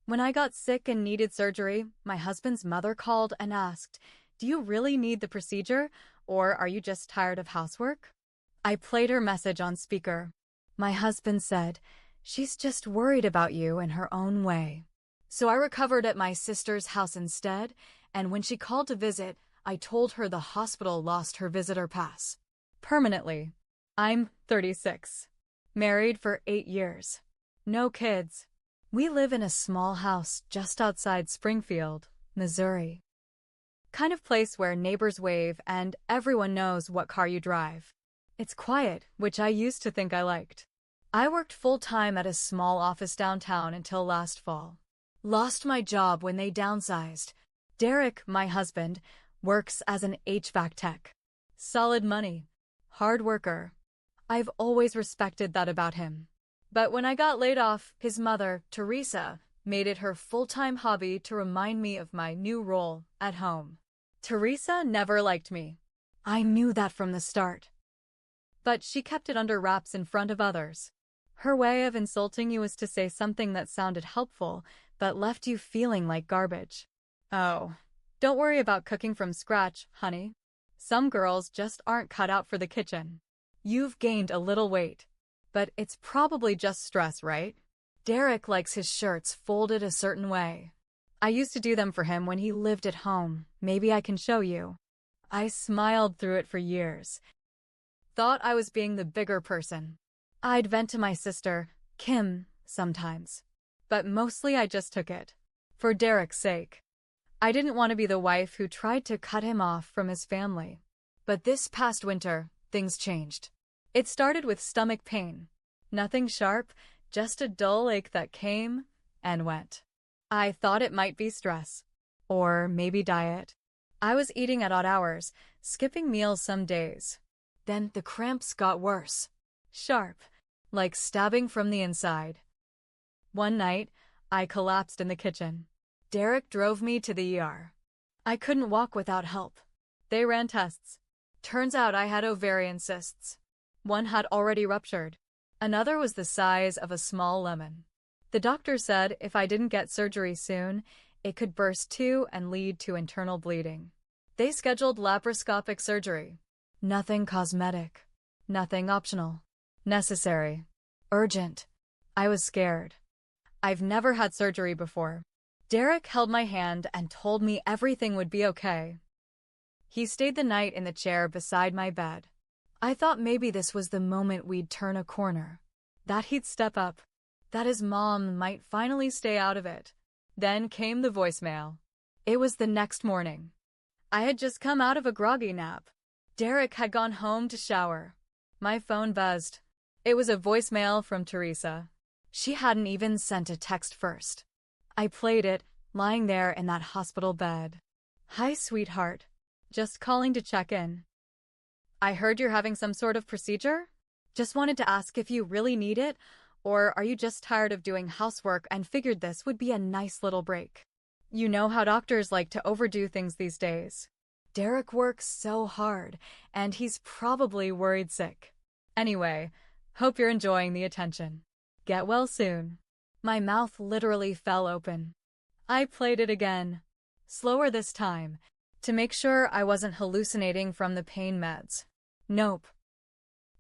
When I got sick and needed surgery, my husband's mother called and asked, "Do you really need the procedure, or are you just tired of housework?" I played her message on speaker. My husband said, "She's just worried about you in her own way." So I recovered at my sister's house instead, and when she called to visit, I told her the hospital lost her visitor pass. Permanently. I'm 36. Married for 8 years. No kids. We live in a small house just outside Springfield, Missouri. Kind of place where neighbors wave and everyone knows what car you drive. It's quiet, which I used to think I liked. I worked full-time at a small office downtown until last fall. Lost my job when they downsized. Derek, my husband, works as an HVAC tech. Solid money. Hard worker. I've always respected that about him. But when I got laid off, his mother, Teresa, made it her full-time hobby to remind me of my new role at home. Teresa never liked me. I knew that from the start. But she kept it under wraps in front of others. Her way of insulting you was to say something that sounded helpful, but left you feeling like garbage. "Oh, don't worry about cooking from scratch, honey. Some girls just aren't cut out for the kitchen. You've gained a little weight. But it's probably just stress, right? Derek likes his shirts folded a certain way. I used to do them for him when he lived at home. Maybe I can show you." I smiled through it for years. Thought I was being the bigger person. I'd vent to my sister, Kim, sometimes. But mostly I just took it. For Derek's sake. I didn't want to be the wife who tried to cut him off from his family. But this past winter, things changed. It started with stomach pain. Nothing sharp, just a dull ache that came and went. I thought it might be stress. Or maybe diet. I was eating at odd hours, skipping meals some days. Then the cramps got worse. Sharp, like stabbing from the inside. One night, I collapsed in the kitchen. Derek drove me to the ER. I couldn't walk without help. They ran tests. Turns out I had ovarian cysts. One had already ruptured. Another was the size of a small lemon. The doctor said if I didn't get surgery soon, it could burst too and lead to internal bleeding. They scheduled laparoscopic surgery. Nothing cosmetic. Nothing optional. Necessary. Urgent. I was scared. I've never had surgery before. Derek held my hand and told me everything would be okay. He stayed the night in the chair beside my bed. I thought maybe this was the moment we'd turn a corner. That he'd step up. That his mom might finally stay out of it. Then came the voicemail. It was the next morning. I had just come out of a groggy nap. Derek had gone home to shower. My phone buzzed. It was a voicemail from Teresa. She hadn't even sent a text first. I played it, lying there in that hospital bed. "Hi, sweetheart. Just calling to check in. I heard you're having some sort of procedure? Just wanted to ask if you really need it, or are you just tired of doing housework and figured this would be a nice little break? You know how doctors like to overdo things these days. Derek works so hard, and he's probably worried sick. Anyway, hope you're enjoying the attention. Get well soon." My mouth literally fell open. I played it again. Slower this time, to make sure I wasn't hallucinating from the pain meds. Nope.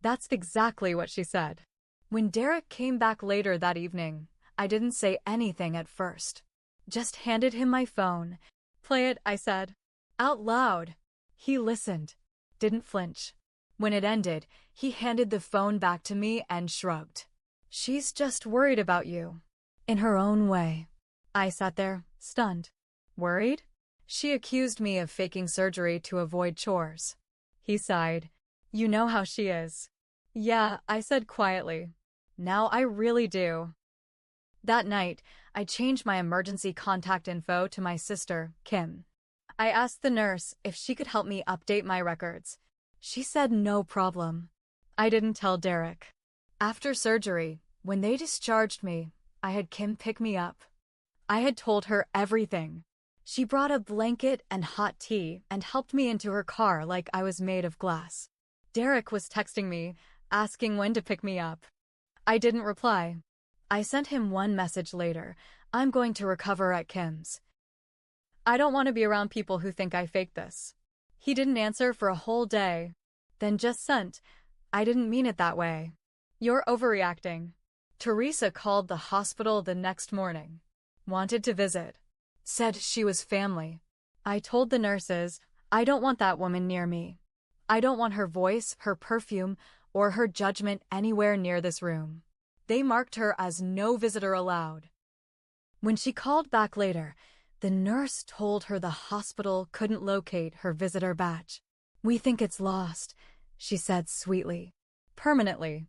That's exactly what she said. When Derek came back later that evening, I didn't say anything at first. Just handed him my phone. "Play it," I said. Out loud. He listened. Didn't flinch. When it ended, he handed the phone back to me and shrugged. "She's just worried about you. In her own way." I sat there, stunned. Worried? She accused me of faking surgery to avoid chores. He sighed. "You know how she is." "Yeah," I said quietly. "Now I really do." That night, I changed my emergency contact info to my sister, Kim. I asked the nurse if she could help me update my records. She said no problem. I didn't tell Derek. After surgery, when they discharged me, I had Kim pick me up. I had told her everything. She brought a blanket and hot tea and helped me into her car like I was made of glass. Derek was texting me, asking when to pick me up. I didn't reply. I sent him one message later, I'm going to recover at Kim's. I don't want to be around people who think I faked this. He didn't answer for a whole day. Then just sent, I didn't mean it that way. You're overreacting. Teresa called the hospital the next morning. Wanted to visit. Said she was family. I told the nurses, I don't want that woman near me. I don't want her voice, her perfume, or her judgment anywhere near this room. They marked her as no visitor allowed. When she called back later, the nurse told her the hospital couldn't locate her visitor badge. We think it's lost, she said sweetly. Permanently.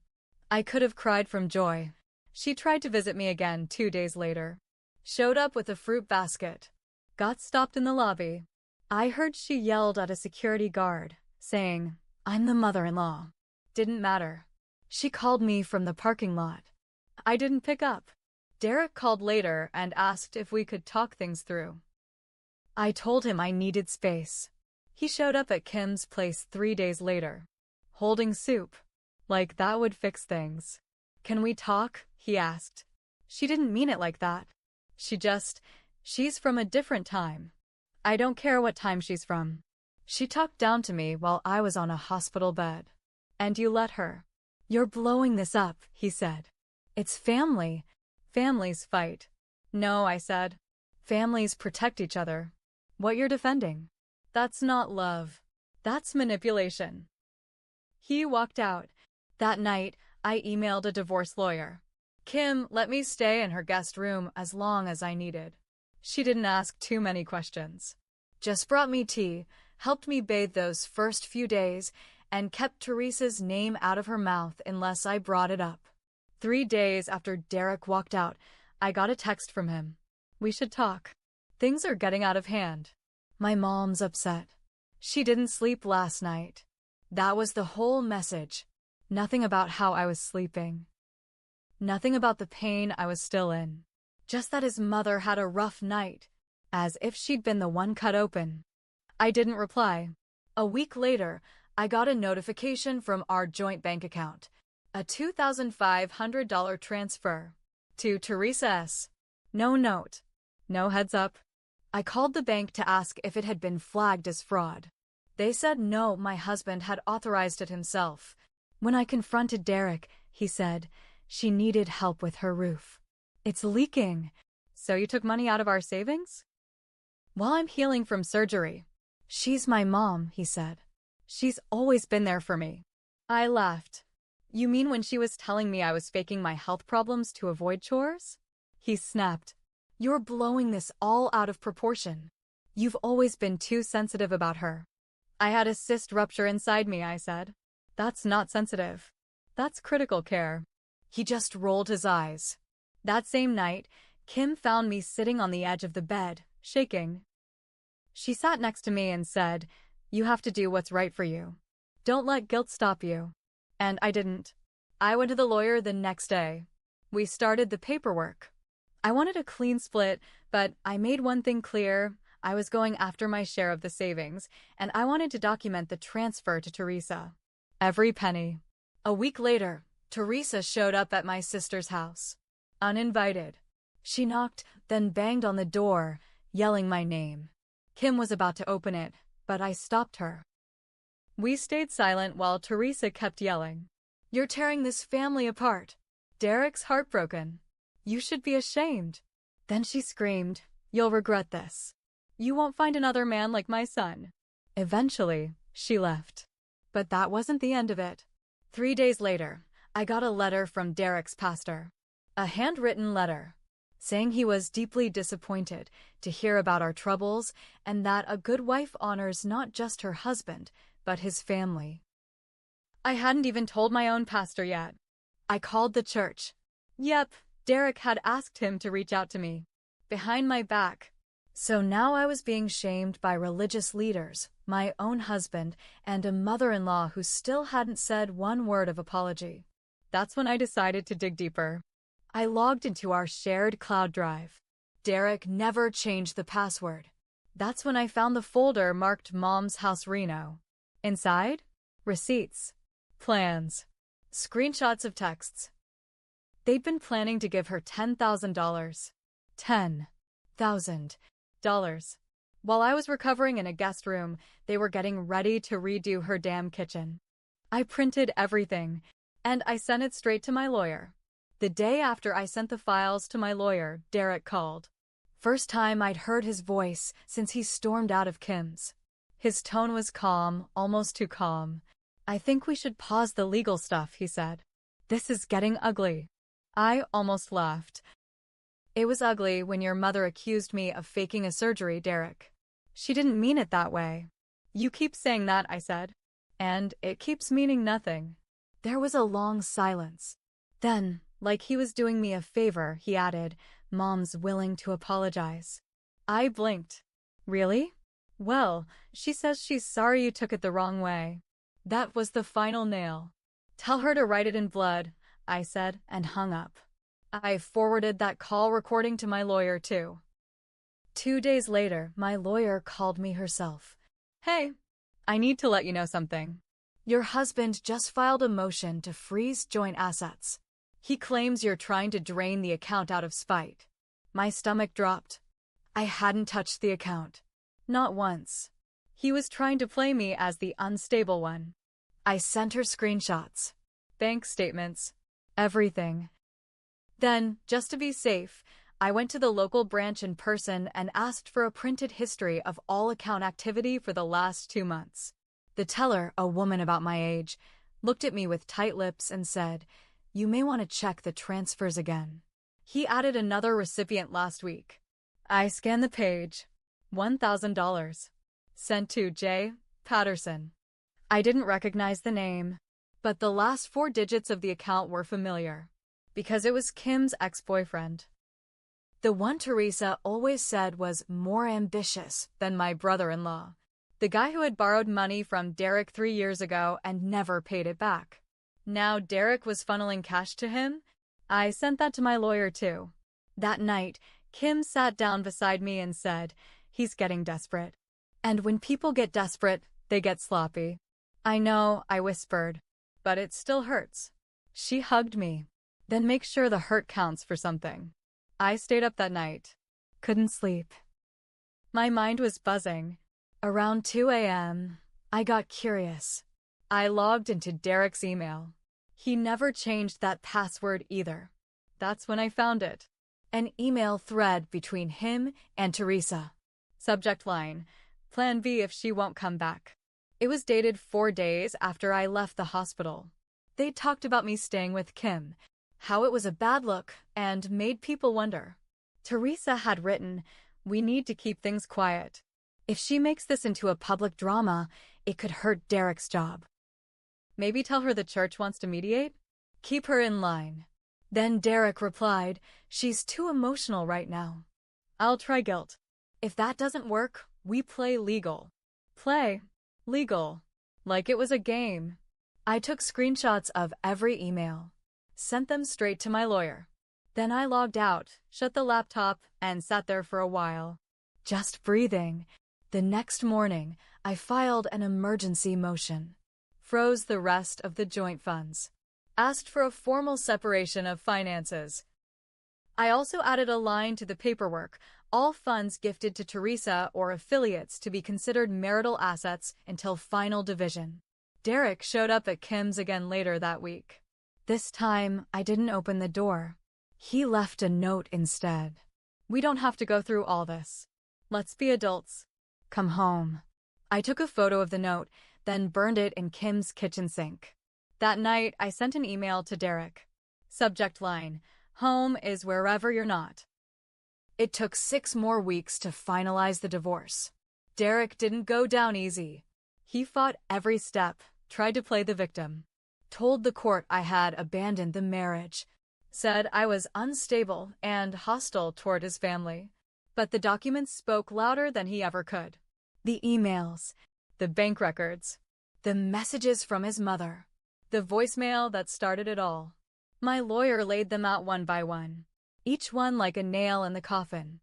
I could have cried from joy. She tried to visit me again 2 days later. Showed up with a fruit basket. Got stopped in the lobby. I heard she yelled at a security guard, saying, I'm the mother-in-law. Didn't matter. She called me from the parking lot. I didn't pick up. Derek called later and asked if we could talk things through. I told him I needed space. He showed up at Kim's place 3 days later, holding soup. Like that would fix things. Can we talk? He asked. She didn't mean it like that. She's from a different time. I don't care what time she's from. She talked down to me while I was on a hospital bed. And you let her. You're blowing this up, he said. It's family. Families fight. No, I said. Families protect each other. What you're defending. That's not love. That's manipulation. He walked out. That night, I emailed a divorce lawyer. Kim let me stay in her guest room as long as I needed. She didn't ask too many questions. Just brought me tea, helped me bathe those first few days, and kept Teresa's name out of her mouth unless I brought it up. 3 days after Derek walked out, I got a text from him. We should talk. Things are getting out of hand. My mom's upset. She didn't sleep last night. That was the whole message. Nothing about how I was sleeping. Nothing about the pain I was still in. Just that his mother had a rough night, as if she'd been the one cut open. I didn't reply. A week later, I got a notification from our joint bank account. A $2,500 transfer. To Teresa S. No note. No heads up. I called the bank to ask if it had been flagged as fraud. They said no, my husband had authorized it himself. When I confronted Derek, he said, she needed help with her roof. It's leaking. So you took money out of our savings? While I'm healing from surgery. She's my mom, he said. She's always been there for me. I laughed. You mean when she was telling me I was faking my health problems to avoid chores? He snapped. You're blowing this all out of proportion. You've always been too sensitive about her. I had a cyst rupture inside me, I said. That's not sensitive. That's critical care. He just rolled his eyes. That same night, Kim found me sitting on the edge of the bed, shaking. She sat next to me and said, you have to do what's right for you. Don't let guilt stop you. And I didn't. I went to the lawyer the next day. We started the paperwork. I wanted a clean split, but I made one thing clear. I was going after my share of the savings, and I wanted to document the transfer to Teresa. Every penny. A week later, Teresa showed up at my sister's house. Uninvited. She knocked, then banged on the door, yelling my name. Kim was about to open it, but I stopped her. We stayed silent while Teresa kept yelling. You're tearing this family apart. Derek's heartbroken. You should be ashamed. Then she screamed, you'll regret this. You won't find another man like my son. Eventually, she left. But that wasn't the end of it. 3 days later, I got a letter from Derek's pastor. A handwritten letter, saying he was deeply disappointed to hear about our troubles and that a good wife honors not just her husband, but his family. I hadn't even told my own pastor yet. I called the church. Yep, Derek had asked him to reach out to me. Behind my back. So now I was being shamed by religious leaders, my own husband, and a mother-in-law who still hadn't said one word of apology. That's when I decided to dig deeper. I logged into our shared cloud drive. Derek never changed the password. That's when I found the folder marked Mom's House Reno. Inside? Receipts. Plans. Screenshots of texts. They'd been planning to give her $10,000. $10,000. While I was recovering in a guest room, they were getting ready to redo her damn kitchen. I printed everything, and I sent it straight to my lawyer. The day after I sent the files to my lawyer, Derek called. First time I'd heard his voice since he stormed out of Kim's. His tone was calm, almost too calm. "I think we should pause the legal stuff," he said. "This is getting ugly." I almost laughed. "It was ugly when your mother accused me of faking a surgery, Derek. She didn't mean it that way." "You keep saying that," I said. "And it keeps meaning nothing." There was a long silence. Then, like he was doing me a favor, he added, "Mom's willing to apologize." I blinked. "Really?" "Well, she says she's sorry you took it the wrong way." That was the final nail. "Tell her to write it in blood," I said, and hung up. I forwarded that call recording to my lawyer, too. 2 days later, my lawyer called me herself. "Hey, I need to let you know something. Your husband just filed a motion to freeze joint assets. He claims you're trying to drain the account out of spite." My stomach dropped. I hadn't touched the account. Not once. He was trying to play me as the unstable one. I sent her screenshots, bank statements, everything. Then, just to be safe, I went to the local branch in person and asked for a printed history of all account activity for the last 2 months. The teller, a woman about my age, looked at me with tight lips and said, "You may want to check the transfers again." He added another recipient last week. I scanned the page. $1,000. Sent to J. Patterson. I didn't recognize the name, but the last 4 digits of the account were familiar, because it was Kim's ex-boyfriend. The one Teresa always said was more ambitious than my brother-in-law, the guy who had borrowed money from Derek 3 years ago and never paid it back. Now Derek was funneling cash to him. I sent that to my lawyer too. That night, Kim sat down beside me and said, "He's getting desperate. And when people get desperate, they get sloppy." "I know," I whispered, "but it still hurts." She hugged me. "Then make sure the hurt counts for something." I stayed up that night. Couldn't sleep. My mind was buzzing. Around 2 a.m., I got curious. I logged into Derek's email. He never changed that password either. That's when I found it. An email thread between him and Teresa. Subject line, "Plan B if she won't come back." It was dated 4 days after I left the hospital. They talked about me staying with Kim, how it was a bad look, and made people wonder. Teresa had written, "We need to keep things quiet. If she makes this into a public drama, it could hurt Derek's job. Maybe tell her the church wants to mediate? Keep her in line." Then Derek replied, "She's too emotional right now." "I'll try guilt. If that doesn't work, we play legal." Play legal. Like it was a game. I took screenshots of every email, sent them straight to my lawyer. Then I logged out, shut the laptop, and sat there for a while, just breathing. The next morning, I filed an emergency motion, froze the rest of the joint funds, asked for a formal separation of finances. I also added a line to the paperwork, all funds gifted to Teresa or affiliates to be considered marital assets until final division. Derek showed up at Kim's again later that week. This time, I didn't open the door. He left a note instead. "We don't have to go through all this. Let's be adults. Come home." I took a photo of the note, then burned it in Kim's kitchen sink. That night, I sent an email to Derek. Subject line, "Home is wherever you're not." It took 6 more weeks to finalize the divorce. Derek didn't go down easy. He fought every step, tried to play the victim, told the court I had abandoned the marriage, said I was unstable and hostile toward his family. But the documents spoke louder than he ever could. The emails, the bank records, the messages from his mother, the voicemail that started it all. My lawyer laid them out one by one, each one like a nail in the coffin.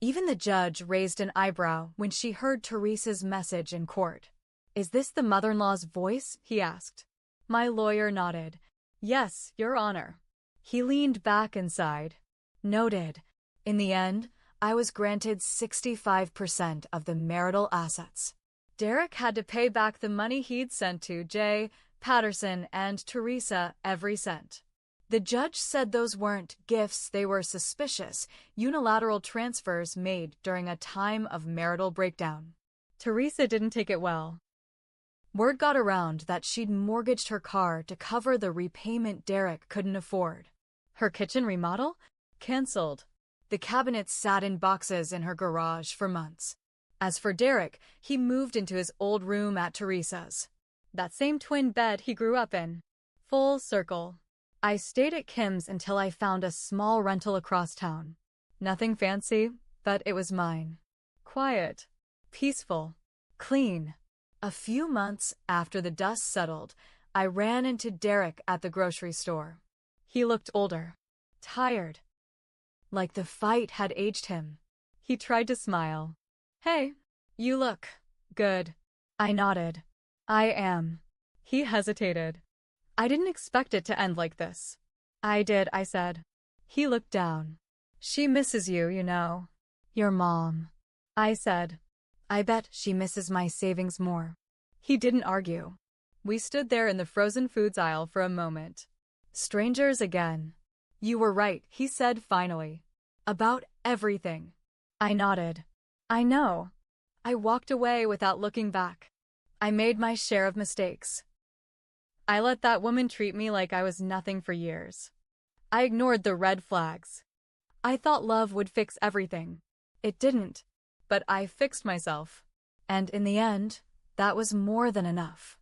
Even the judge raised an eyebrow when she heard Teresa's message in court. "Is this the mother-in-law's voice?" he asked. My lawyer nodded. "Yes, Your Honor." He leaned back and sighed. "Noted. In the end, I was granted 65% of the marital assets. Derek had to pay back the money he'd sent to Jay, Patterson, and Teresa every cent. The judge said those weren't gifts, they were suspicious, unilateral transfers made during a time of marital breakdown. Teresa didn't take it well. Word got around that she'd mortgaged her car to cover the repayment Derek couldn't afford. Her kitchen remodel? Cancelled. The cabinets sat in boxes in her garage for months. As for Derek, he moved into his old room at Teresa's. That same twin bed he grew up in. Full circle. I stayed at Kim's until I found a small rental across town. Nothing fancy, but it was mine. Quiet. Peaceful. Clean. A few months after the dust settled, I ran into Derek at the grocery store. He looked older. Tired. Like the fight had aged him. He tried to smile. "Hey, you look good." I nodded. "I am." He hesitated. "I didn't expect it to end like this." "I did," I said. He looked down. "She misses you, you know. Your mom." I said. "I bet she misses my savings more." He didn't argue. We stood there in the frozen foods aisle for a moment. Strangers again. "You were right," he said finally. "About everything." I nodded. "I know." I walked away without looking back. I made my share of mistakes. I let that woman treat me like I was nothing for years. I ignored the red flags. I thought love would fix everything. It didn't. But I fixed myself. And in the end, that was more than enough.